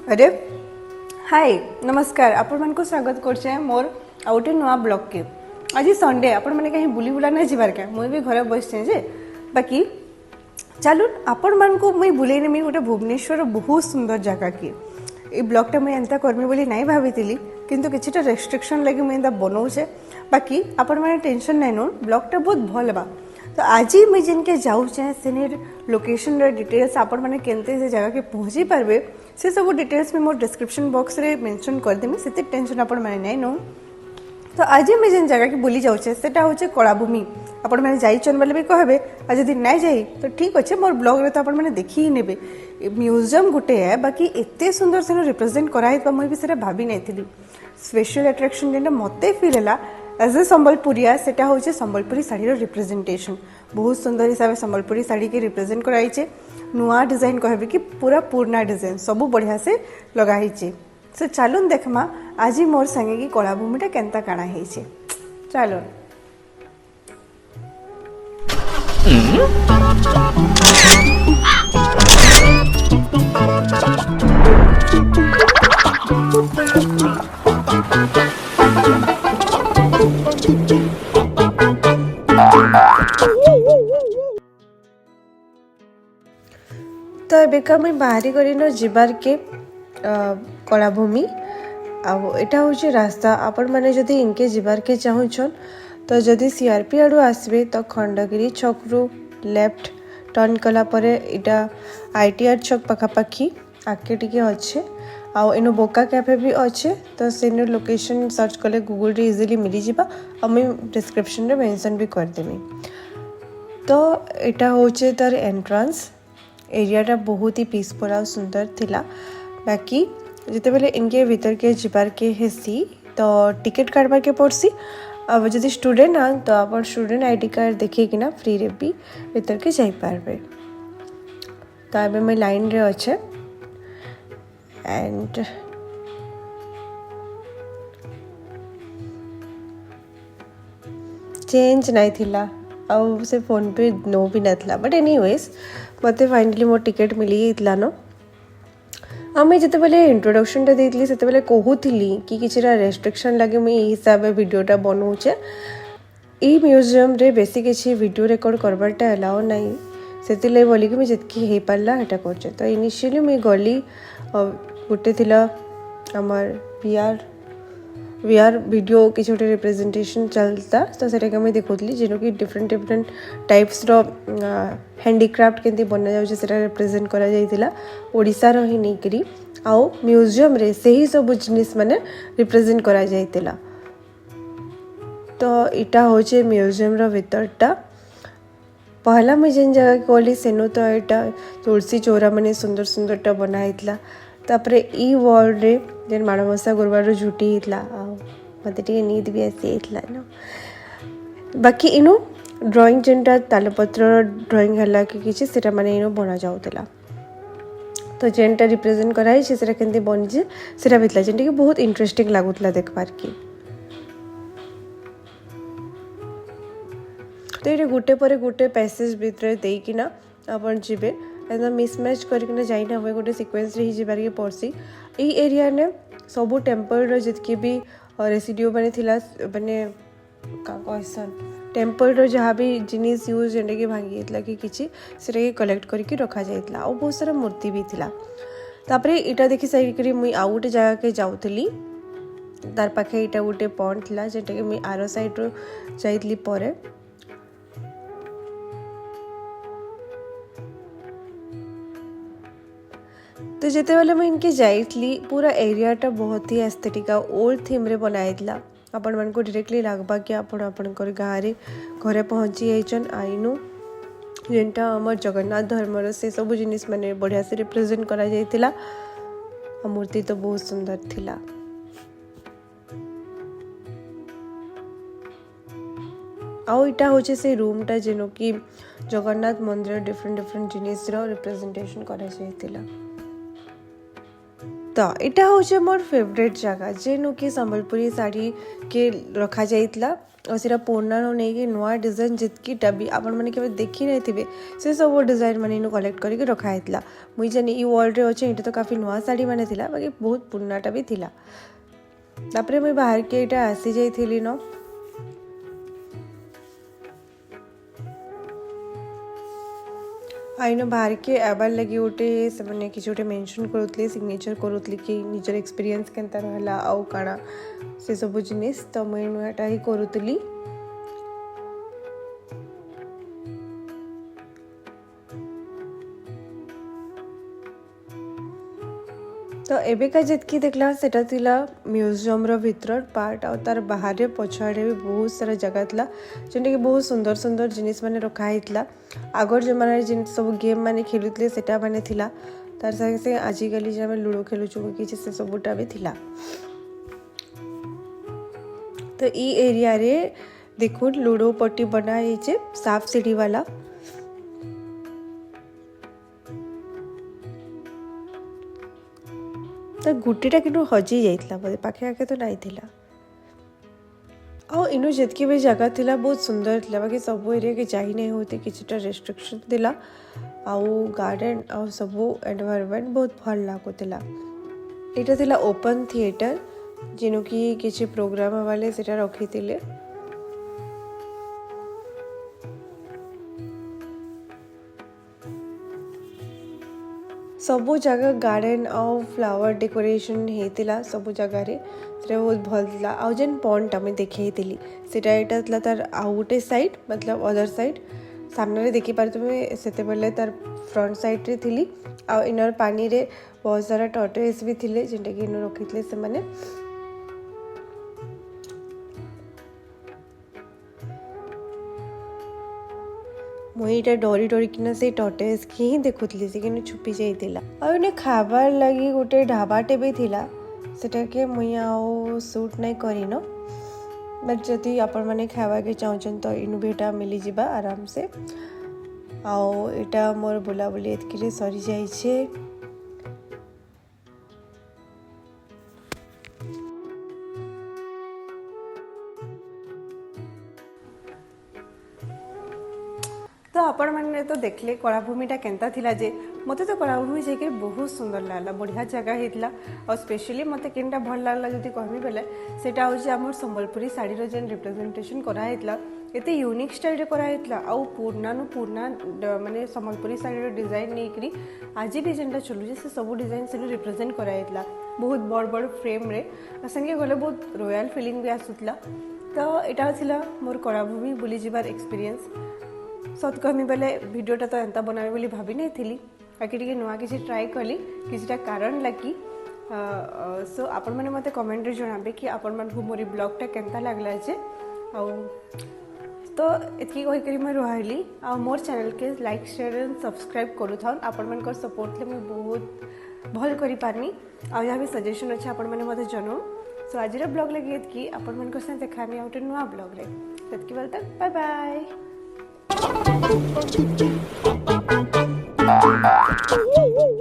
अरे हाय नमस्कार आपण मन को स्वागत करछे मोर आउटे नुआ ब्लॉग के। आज संडे आपण माने कहीं बुली बुला नहीं जिबार के मुई भी घरे बसछे जे बाकी चलू आपण मन को मुई बुले नेमी गोटे भुवनेश्वर बहुत सुंदर जगह की ए ब्लॉगटा मुई एंता करमी बोली नहीं भावितिली किंतु किछटा रेस्ट्रिक्शन लगी मुई एंता बनाऊछे बाकी आपण माने टेंशन नहीं नो ब्लॉगटा बहुत भल बा। तो आज मुझे जिनके जाऊे से लोकेशन डिटेल्स आपण मैंने केनते से जगह के पहुँची पारे से सब डिटेल्स में मोर डिस्क्रिप्शन बॉक्स रे मेंशन कर देमी से टेंशन आपण मैंने नहीं नो। तो आज मुझे जिन जगह की बुली जाऊे से हूँ कलाभूमि आपण मैंने जाइछन बोले भी कहबे आज यदि नहीं जाई तो ठीक अच्छे मोर ब्लॉग रे तो आपण मैंने देखी ही नेबे म्यूजियम गोटे है बाकी एते सुंदर से रिप्रेजेंट कराई मुझे भी से भाभी नहीं स्पेशल अट्रैक्शन जेनटा मते फील है एज ए संबलपुरिया से हूँ संबलपुरी शाढ़ी रिप्रेजेंटेशन बहुत सुंदर हिसाब से संबलपुरी शाढ़ी के रिप्रेजेंट कराई नुआ डिजाइन कहबे कि पूरा पुराना डिजाइन सबू बढ़िया से लगाई से चलून देखमा आज मोर संगे की कलाभूमिटा केनता काना है चलो तो एबेका मुई बाहरी करिनो जिबार के कलाभूमि आटा हूँ रास्ता आपण मैंने जदि इनके जिबार के चाहूछन तो जदि सीआरपी आड़ू आसबे तो खंडगिरी छक रु लेफ्ट टर्न कला परे इटा आईटीआर छक पखापाखी आगे टिके अच्छे आउ बोका कैफे भी अच्छे तो सेन लोकेशन सर्च कले गूगल रे इजिली मिली जिबा आ मुई डिस्क्रिप्शन रे मेंशन भी कर देमी। तो इटा होचे तार एंट्रेंस एरियाटा बहुत ही पीसफुल और सुंदर थिला बाकी जिते बेले इनके भीतर के जिबार के हेसी तो टिकट काटबार के पड़सी अब जदि स्टूडेंट हाँ तो आप स्टूडेंट आईडी कार्ड देखिए कि ना फ्री रे भी भीतर के जाई पारबे। तो अब मैं लाइन रे अच्छे एंड चेंज नहीं थिला आउ से फोन पे नो भी नथला बट एनीवेज मते फाइनली मोर टिकट मिली इतला नो आम जिते बेले इंट्रोडक्शन देती से कहूली कि किछिटा रेस्ट्रिक्शन लगे मुझे हिसाब से वीडियोटा बनाऊे ई म्यूजियम रे बेसी किसी वीडियो रिकॉर्ड करवाटा अलाउ नहीं से बोली कि मुझे जितकी हो पारा यहाँ कर। तो इनिशियली मुझे गली गोटे थिला आमर वीआर वीडियो किसी गोटे रिप्रेजेंटेशन चलता तो सेटा मुझे देखुली जेनु कि डिफरेंट डिफरेंट टाइप्स रो हैंडीक्राफ्ट केंती बना जाउछे सेटा रिप्रेजेंट करा जाइतिला ओडिसा रो ही नेकरी आउ म्यूजियम रे सही सब जिनिस माने रिप्रेजेंट करा जाइतिला। तो इटा होचे म्यूजियम रो भीतरटा पहला मुझे जेन जगह गली सेनु तो यहाँ तुलसी चौरा माने सुंदर सुंदरटा बनाइतला तापरे ई वॉल रे जेन माणबसा गुरुवार झुटी हितला मते टिके नींद भी आसी ना बाकी इनु ड्राइंग जेनटा तालपत्र ड्राइंग हला कि किछि सेटा माने इनु बना जाउतला। तो जेनटा रिप्रेजेंट कराई छे सेटा केंती बनि जे सेटा बितला जेनटा कि बहुत इंटरेस्टिंग लागुतला देखबार की। तो ये गोटे पर गोटे पैसेज भितर देकिना आपण जिबे एकदम मिसमैच करकिना जाइना हुए गोटे सिक्वेन्स रे ही जिबार के पड़सी ई एरिया ने सबू टेम्पल रो जितकी भी रेसिडियो बने थिला बने का कहसन टेम्पल रो जहाँ भी जिनिस यूज जेंटा कि भांगी इतला कि किछि सेटा के कलेक्ट करके रखा जाइतला और बहुत सारा मूर्ति भी थिला। तापरे इटा देखि साइड करी मुई आउ गोटे जगह के जाउथली तार पाखे इटा गोटे पॉइंट थिला जेंटा कि मुई आरो साइड रो जाइतली परे तो जिते बेले मुझे इनके जाइतली पूरा एरियाटा बहुत ही एस्थेटिका ओल्ड थीम रे बनाइतला आपण मन को डायरेक्टली लागबा कि आपण आपणकर गाँव घरे पहुँची जाइछन आइनु जेनटा हमर जगन्नाथ धर्मर से सब जिनिस माने बढ़िया से रिप्रेजेंट करा जाइतिला मूर्ति तो बहुत सुंदर थिला। आउ इटा होचे से रूमटा जेनो कि जगन्नाथ मंदिर डिफरेंट डिफरेंट जिनिस रो रिप्रेजेंटेशन करा जाइतिला। तो इटा हूँ मोर फेवरेट जगह जेनु कि संबलपुरी साड़ी के रखा जाइतला और सीटा पुराना नहीं कि नुआ डिजाइन जितकीटा भी आपण मैंने केवल देखी नहीं थे से सब डिजाइन मैंने इनु कलेक्ट करके रखा है मुई जानी ई वर्ल्ड रे अच्छे तो काफ़ी नुआ साड़ी मैंने थिला बाकी बहुत पुरानाटा भी थिला तापरे मुई बाहर के इटा आसी जाइथिली न आईन बाहर के आबार लगी गोटे से मैंने किसी गोटे मेंशन करुतले सिग्नेचर करुतले कि निजर एक्सपीरियंस केनता रहला आउ काना से सब जिनिस तो मुई नुआटा ही करुतली तो एबेका जितकी देखला सेटा थिला म्यूजियम रो भीतर पार्ट और तार बाहर पछाड़े भी बहुत सारा जगह थिला जेंटा कि बहुत सुंदर सुंदर जिनिस माने रखा हितला आगर जो माने जिन सब गेम माने खेलुतले सेटा माने थिला तार संगे से आजिकली जे हम लूडो खेलुछु कि से सबटा भी थिला तो ई एरिया रे देखो लूडो पट्टी बना हिचे साफ सीढ़ी वाला तो गुटीटा कि हजि जाइतला बोले पाखे आखे तो नहीं थिला आ इनु जितकी भी जगह थिला बहुत सुंदर थिला बाकी सब एरिया के जाई नहीं होते किछटा रेस्ट्रिक्शन थिला आउ गार्डन आ सब एनवायरनमेंट बहुत भल लागुतिला एटा थिला ओपन थिएटर जेनु कि किछि प्रोग्राम वाले सेटा रखितिले सबु जगह गार्डन और फ्लावर डेकोरेशन हेतिला सबु जगह रे सेटा बहुत भल थिला आ जेन पॉइंट हमें देखेइतिली सेटा एटा थिला तार आउटे साइड मतलब अदर साइड सामने रे देखि पार तुमे सेते बेले तार फ्रंट साइड रे थिली आ इनर पानी रे बहुत सारा टॉर्टोइस भी थिले जेंटा कि इनो रखितले से माने मुईटा डरी डरी किना से टॉर्टोइस की ही देखुतली से कि छुपी जाइतिला और ने खाबार लगी गोटे ढाबाटे भी थिला सेटा के मुई आउ सूट नहीं करिनो बट जदि आपण माने खावा के चाहछन तो इनु बेटा मिली जिबा आराम से आउ एटा मोर बुलाबुली एतकी सरी जाई छे तो आपण मैंने तो देखले कलाभूमिटा केनता थिला जे मते तो कलाभूमि जाके बहुत सुंदर लागला बढ़िया जगह हेतला और स्पेशली मते केनटा भल लागला जति कहबी बेले सेटा होची हमर संबलपुरी साड़ी रो जेन रिप्रेजेंटेशन करा हेतला एते यूनिक स्टाइल रे करा हेतला आ पुरना माने संबलपुरी साड़ी रो डिजाइन नेकरी आज भी जेनटा चलु जे से सब डिजाइन से रिप्रेजेंट करा हेतला बहुत बड़ बड़ फ्रेम रे संगे गले बहुत रॉयल फीलिंग भी आसुतला तो एटा थिला मोर कलाभूमि बुली जिबार एक्सपीरियंस सत कहमी बेले भिडियोटा तो एंता बनाबे बोली भाभी नहीं थिली बाकी टिके नुआ किसी ट्राई कली किसीटा कारण लगी सो आपण मैंने मते कमेंट रे जणाबे कि आपण मन को मोरी ब्लॉगटा केनता लागला जे आ तो एतकी कहि करी मैं रहली आ मोर चैनल के लाइक शेयर एंड सब्सक्राइब करू थान आपण मन को सपोर्ट ले मैं बहुत भल करी पारनी आ या भी सजेशन अछि आपण मैंने मते जनो सो आज रे ब्लॉग लगी एतकी आपण मन को से देखामी आउट नुआ ब्लॉग रे एतकी बोलता बाय बाय Woo!